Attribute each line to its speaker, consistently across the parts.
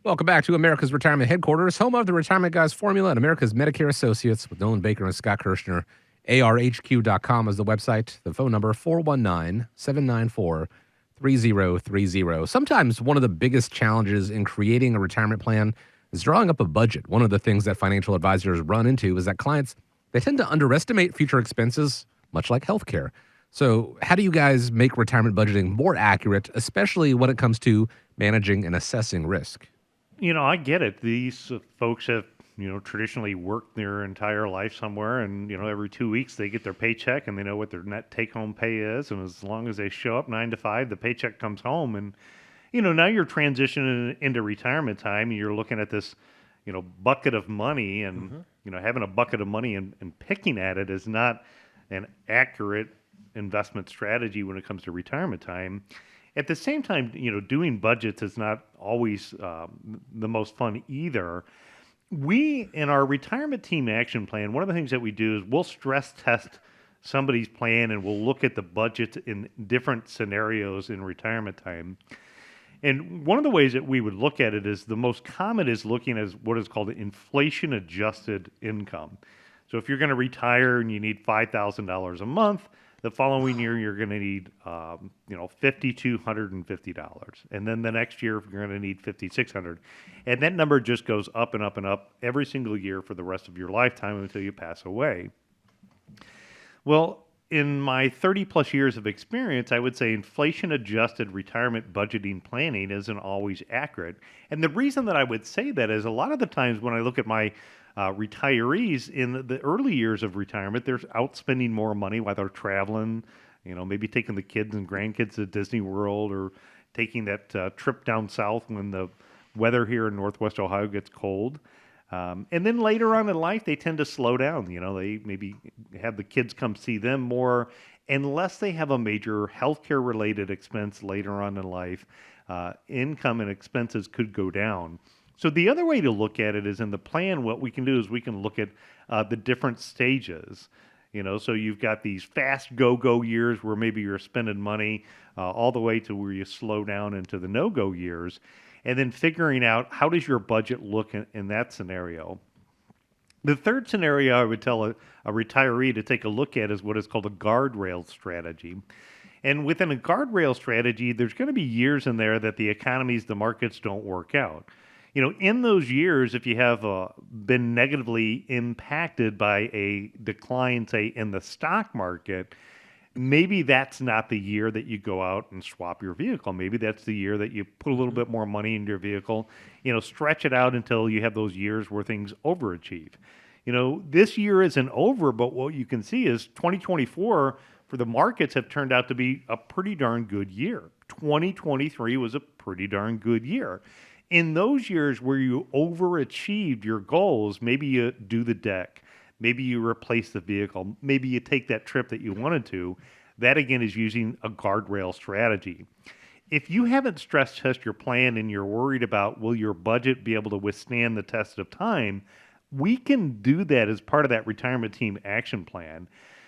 Speaker 1: Welcome back to America's Retirement Headquarters, home of the Retirement Guys Formula and America's Medicare Associates with Nolan Baker and Scott Kerschner. ARHQ.com is the website. The phone number, 419-794-3030. Sometimes one of the biggest challenges in creating a retirement plan is drawing up a budget. One of the things that financial advisors run into is that clients, they tend to underestimate future expenses, much like healthcare. So how do you guys make retirement budgeting more accurate, especially when it comes to managing and assessing risk?
Speaker 2: I get it. These folks have, traditionally worked their entire life somewhere, and, every 2 weeks they get their paycheck and they know what their net take home pay is. And as long as they show up 9 to 5, the paycheck comes home. And, now you're transitioning into retirement time and you're looking at this, bucket of money and, having a bucket of money and picking at it is not an accurate investment strategy when it comes to retirement time. At the same time, doing budgets is not always the most fun either. We, in our retirement team action plan, one of the things that we do is we'll stress test somebody's plan and we'll look at the budget in different scenarios in retirement time. And one of the ways that we would look at it is the most common is looking at what is called inflation adjusted income. So if you're going to retire and you need $5,000 a month, the following year, you're going to need, $5,250, and then the next year you're going to need $5,600, and that number just goes up and up and up every single year for the rest of your lifetime until you pass away. Well, in my 30 plus years of experience, I would say inflation-adjusted retirement budgeting planning isn't always accurate, and the reason that I would say that is a lot of the times when I look at my retirees in the early years of retirement, they're out spending more money while they're traveling, maybe taking the kids and grandkids to Disney World or taking that trip down south when the weather here in Northwest Ohio gets cold. And then later on in life, they tend to slow down. They maybe have the kids come see them more unless they have a major healthcare related expense later on in life. Income and expenses could go down. So the other way to look at it is in the plan, what we can do is we can look at the different stages. So you've got these fast go-go years where maybe you're spending money all the way to where you slow down into the no-go years, and then figuring out how does your budget look in that scenario. The third scenario I would tell a retiree to take a look at is what is called a guardrail strategy. And within a guardrail strategy, there's going to be years in there that the economies, the markets don't work out. In those years, if you have been negatively impacted by a decline, say, in the stock market, maybe that's not the year that you go out and swap your vehicle. Maybe that's the year that you put a little bit more money into your vehicle, stretch it out until you have those years where things overachieve. This year isn't over, but what you can see is 2024 for the markets have turned out to be a pretty darn good year. 2023 was a pretty darn good year. In those years where you overachieved your goals, maybe you do the deck, maybe you replace the vehicle, maybe you take that trip that you wanted to. That again is using a guardrail strategy. If you haven't stress tested your plan and you're worried about will your budget be able to withstand the test of time, we can do that as part of that retirement team action plan.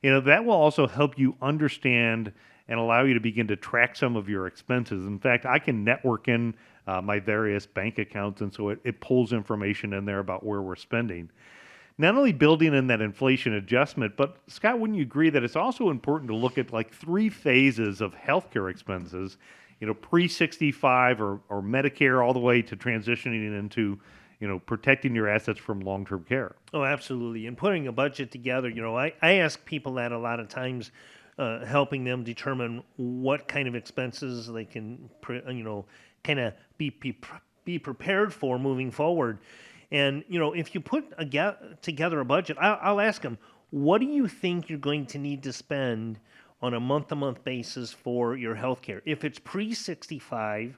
Speaker 2: That will also help you understand and allow you to begin to track some of your expenses. In fact, I can network in my various bank accounts, and so it pulls information in there about where we're spending. Not only building in that inflation adjustment, but Scott, wouldn't you agree that it's also important to look at like 3 phases of healthcare expenses, pre-65 or Medicare all the way to transitioning into, protecting your assets from long-term care?
Speaker 3: Oh, absolutely. And putting a budget together, I ask people that a lot of times, helping them determine what kind of expenses they can, kind of be prepared for moving forward. And, if you put together a budget, I'll ask them, what do you think you're going to need to spend on a month-to-month basis for your health care? If it's pre-65,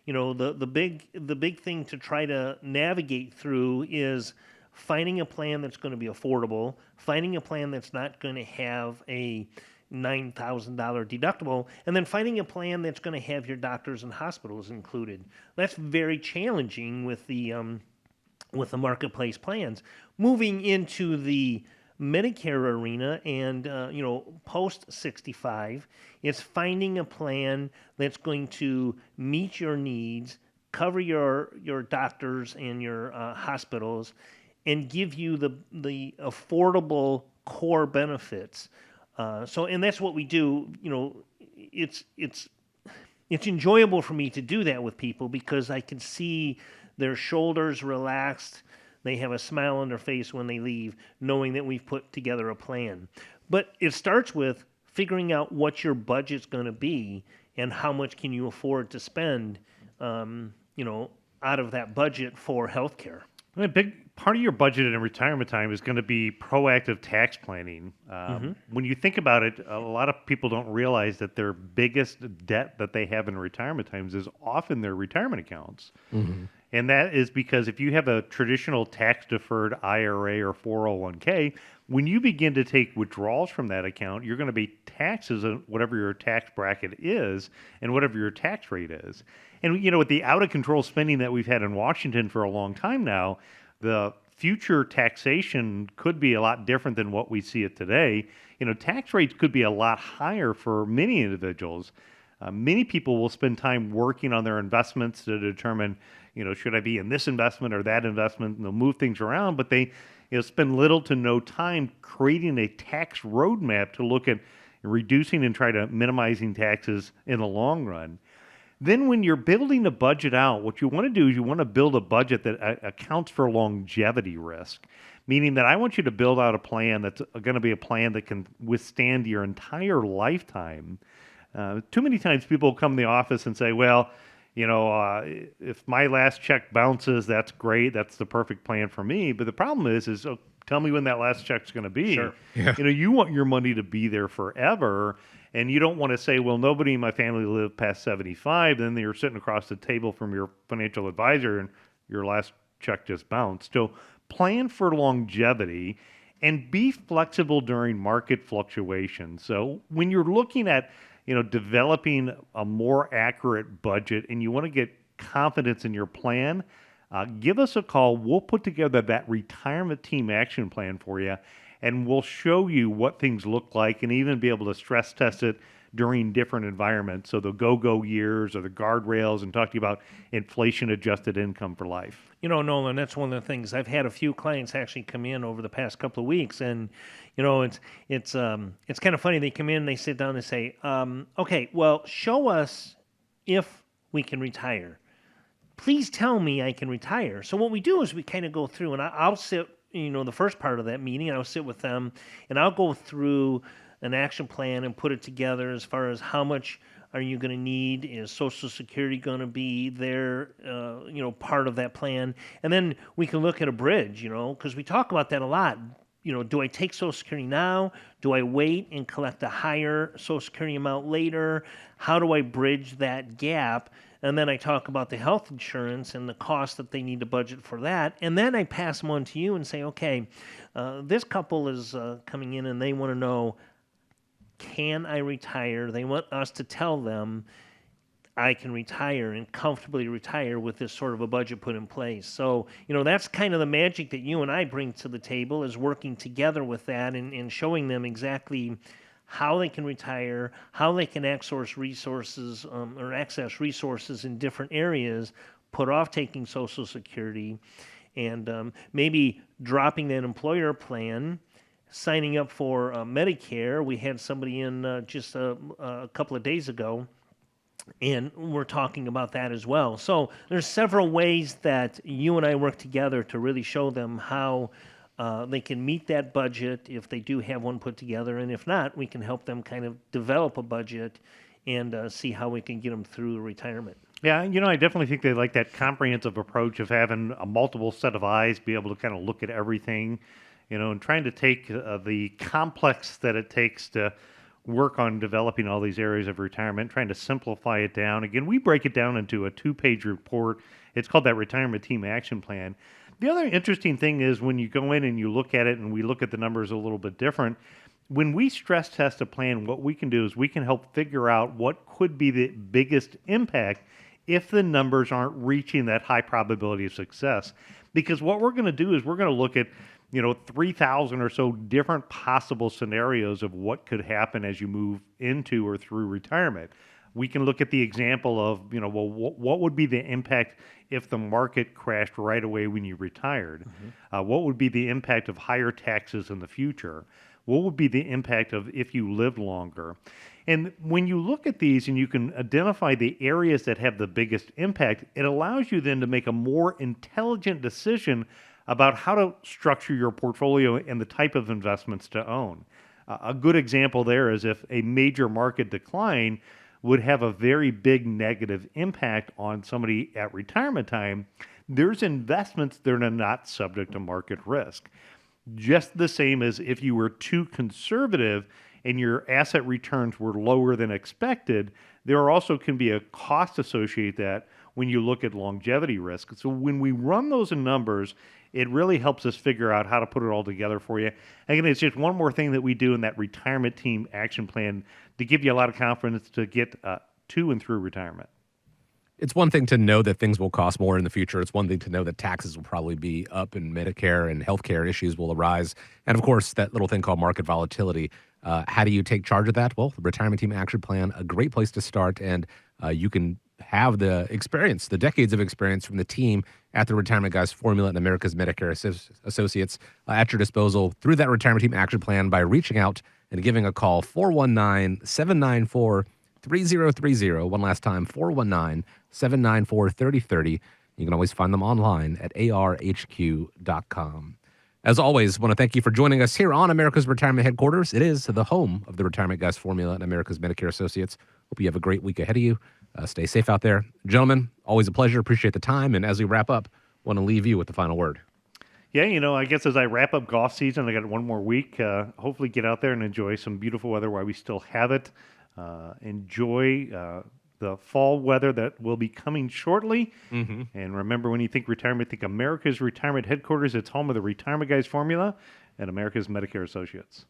Speaker 3: the big thing to try to navigate through is finding a plan that's going to be affordable, finding a plan that's not going to have a $9,000 deductible, and then finding a plan that's going to have your doctors and hospitals included. That's very challenging with the marketplace plans. Moving into the Medicare arena and post 65, it's finding a plan that's going to meet your needs, cover your doctors and your hospitals, and give you the affordable core benefits. And that's what we do. It's enjoyable for me to do that with people because I can see their shoulders relaxed. They have a smile on their face when they leave, knowing that we've put together a plan. But it starts with figuring out what your budget's going to be and how much can you afford to spend, out of that budget for healthcare.
Speaker 2: A big part of your budget in retirement time is going to be proactive tax planning. When you think about it, a lot of people don't realize that their biggest debt that they have in retirement times is often their retirement accounts. And that is because if you have a traditional tax-deferred IRA or 401k, when you begin to take withdrawals from that account, you're going to be taxes on whatever your tax bracket is and whatever your tax rate is. And, with the out-of-control spending that we've had in Washington for a long time now, the future taxation could be a lot different than what we see it today. Tax rates could be a lot higher for many individuals. Many people will spend time working on their investments to determine, should I be in this investment or that investment? And they'll move things around, but they spend little to no time creating a tax roadmap to look at reducing and try to minimizing taxes in the long run. Then when you're building a budget out, what you want to do is you want to build a budget that accounts for longevity risk, meaning that I want you to build out a plan that's going to be a plan that can withstand your entire lifetime. Too many times people come to the office and say, well, if my last check bounces, that's great. That's the perfect plan for me. But the problem is tell me when that last check's going to be.
Speaker 3: Sure.
Speaker 1: Yeah.
Speaker 2: You want your money to be there forever. And you don't want to say, well, nobody in my family lived past 75. Then you're sitting across the table from your financial advisor and your last check just bounced. So plan for longevity and be flexible during market fluctuations. So when you're looking at, developing a more accurate budget and you want to get confidence in your plan, give us a call. We'll put together that retirement team action plan for you, and we'll show you what things look like and even be able to stress test it during different environments. So the go-go years or the guardrails, and talk to you about inflation-adjusted income for life.
Speaker 3: Nolan, that's one of the things. I've had a few clients actually come in over the past couple of weeks, and it's kind of funny. They come in, they sit down, and say, "Okay, well, show us if we can retire. Please tell me I can retire." So what we do is we kind of go through, and I'll sit, the first part of that meeting, I'll sit with them, and I'll go through an action plan and put it together as far as how much are you going to need? Is Social Security going to be there, part of that plan? And then we can look at a bridge, because we talk about that a lot. Do I take Social Security now? Do I wait and collect a higher Social Security amount later? How do I bridge that gap? And then I talk about the health insurance and the cost that they need to budget for that. And then I pass them on to you and say, okay, this couple is coming in and they want to know, can I retire? They want us to tell them I can retire and comfortably retire with this sort of a budget put in place. So, that's kind of the magic that you and I bring to the table, is working together with that and showing them exactly how they can retire, how they can access resources in different areas, put off taking Social Security, and maybe dropping that employer plan, signing up for Medicare. We had somebody in just a couple of days ago, and we're talking about that as well. So there's several ways that you and I work together to really show them how they can meet that budget if they do have one put together. And if not, we can help them kind of develop a budget and see how we can get them through retirement.
Speaker 2: Yeah, I definitely think they like that comprehensive approach of having a multiple set of eyes, be able to kind of look at everything, and trying to take the complex that it takes to work on developing all these areas of retirement, trying to simplify it down. Again, we break it down into a 2-page report. It's called that Retirement Team Action Plan. The other interesting thing is when you go in and you look at it, and we look at the numbers a little bit different, when we stress test a plan, what we can do is we can help figure out what could be the biggest impact if the numbers aren't reaching that high probability of success. Because what we're going to do is we're going to look at 3,000 or so different possible scenarios of what could happen as you move into or through retirement. we can look at the example of, well, what would be the impact if the market crashed right away when you retired? What would be the impact of higher taxes in the future? What would be the impact of if you lived longer? And when you look at these and you can identify the areas that have the biggest impact, it allows you then to make a more intelligent decision about how to structure your portfolio and the type of investments to own. A good example there is if a major market decline would have a very big negative impact on somebody at retirement time, there's investments that are not subject to market risk. Just the same as if you were too conservative and your asset returns were lower than expected, there also can be a cost associated with that when you look at longevity risk. So when we run those in numbers, it really helps us figure out how to put it all together for you. Again, it's just one more thing that we do in that retirement team action plan to give you a lot of confidence to get to and through retirement.
Speaker 1: It's one thing to know that things will cost more in the future. It's one thing to know that taxes will probably be up and Medicare and healthcare issues will arise. And of course, that little thing called market volatility. How do you take charge of that? Well, the Retirement Team Action Plan, a great place to start. And you can have the experience, the decades of experience from the team at the Retirement Guys Formula and America's Medicare Associates at your disposal through that Retirement Team Action Plan by reaching out and giving a call, 419-794-3030. One last time, 419-794-3030. You can always find them online at arhq.com. As always, I want to thank you for joining us here on America's Retirement Headquarters. It is the home of the Retirement Guys Formula and America's Medicare Associates. Hope you have a great week ahead of you. Stay safe out there. Gentlemen, always a pleasure. Appreciate the time. And as we wrap up, want to leave you with the final word.
Speaker 2: Yeah, I guess as I wrap up golf season, I got one more week. Hopefully get out there and enjoy some beautiful weather while we still have it. Enjoy the fall weather that will be coming shortly. And remember, when you think retirement, think America's Retirement Headquarters. It's home of the Retirement Guys Formula and America's Medicare Associates.